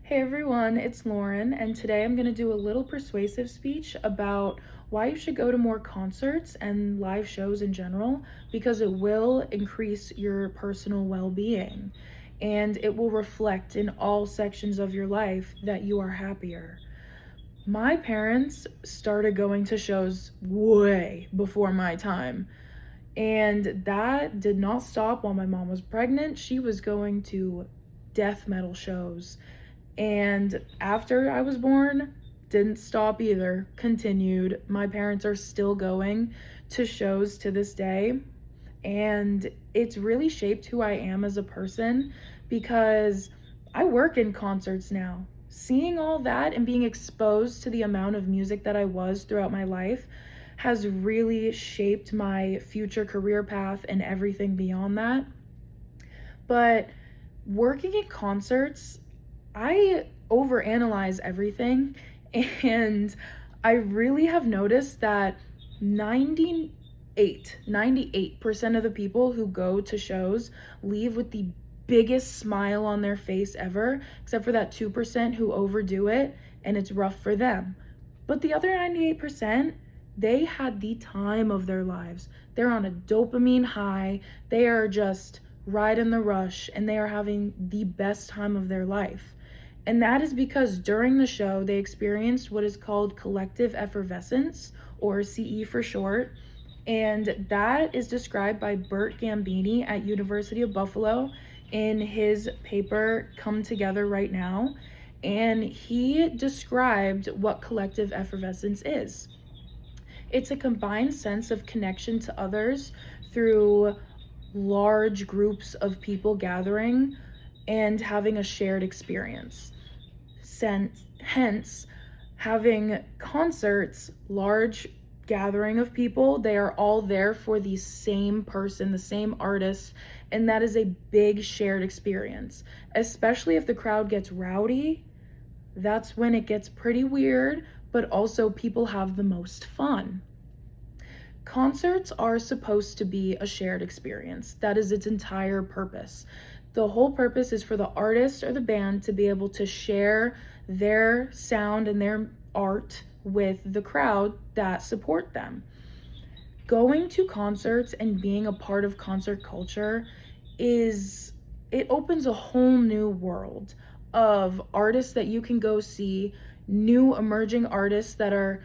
Hey everyone, it's Lauren, and today I'm going to do a little persuasive speech about why you should go to more concerts and live shows in general, because it will increase your personal well-being and it will reflect in all sections of your life that you are happier. My parents started going to shows way before my time, and that did not stop while my mom was pregnant. She was going to death metal shows, and after I was born, didn't stop either, continued. My parents are still going to shows to this day, and it's really shaped who I am as a person because I work in concerts now. Seeing all that and being exposed to the amount of music that I was throughout my life has really shaped my future career path and everything beyond that. But working at concerts, I overanalyze everything, and I really have noticed that 98% of the people who go to shows leave with the biggest smile on their face ever, except for that 2% who overdo it and it's rough for them. But the other 98%, they had the time of their lives. They're on a dopamine high. They are just riding the rush and they are having the best time of their life. And that is because during the show, they experienced what is called collective effervescence, or CE for short. And that is described by Bert Gambini at University of Buffalo in his paper, Come Together Right Now. And he described what collective effervescence is. It's a combined sense of connection to others through large groups of people gathering and having a shared experience. Hence, having concerts, large gathering of people, they are all there for the same person, the same artist, and that is a big shared experience. Especially if the crowd gets rowdy, that's when it gets pretty weird, but also people have the most fun. Concerts are supposed to be a shared experience. That is its entire purpose. The whole purpose is for the artist or the band to be able to share their sound and their art with the crowd that support them. Going to concerts and being a part of concert culture it opens a whole new world of artists that you can go see, new emerging artists that are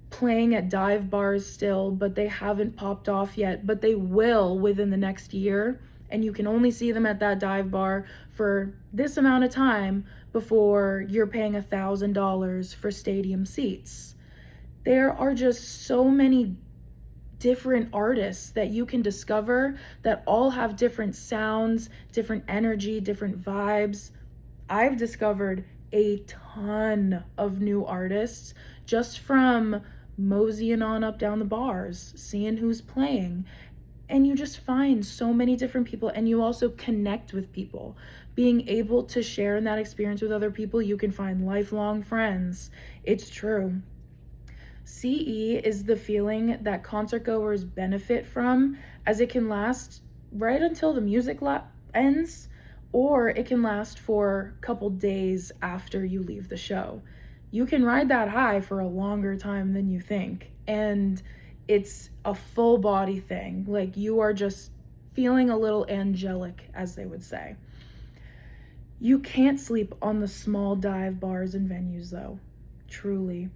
playing at dive bars still, but they haven't popped off yet, but they will within the next year. And you can only see them at that dive bar for this amount of time before you're paying $1,000 for stadium seats. There are just so many different artists that you can discover that all have different sounds, different energy, different vibes. I've discovered a ton of new artists just from moseying on up down the bars, seeing who's playing. And you just find so many different people, and you also connect with people. Being able to share in that experience with other people, you can find lifelong friends. It's true. CE is the feeling that concert goers benefit from, as it can last right until the music ends, or it can last for a couple days after you leave the show. You can ride that high for a longer time than you think, and it's a full body thing. Like, you are just feeling a little angelic, as they would say. You can't sleep on the small dive bars and venues, though, truly.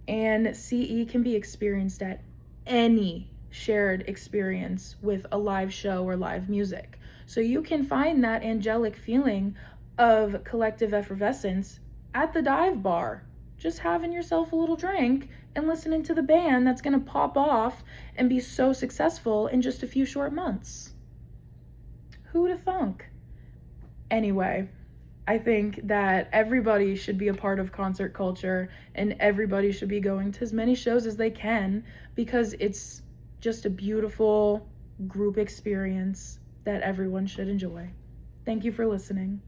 And CE can be experienced at any shared experience with a live show or live music. So you can find that angelic feeling of collective effervescence at the dive bar, just having yourself a little drink and listening to the band that's going to pop off and be so successful in just a few short months. Who'da thunk? Anyway, I think that everybody should be a part of concert culture and everybody should be going to as many shows as they can, because it's just a beautiful group experience that everyone should enjoy. Thank you for listening.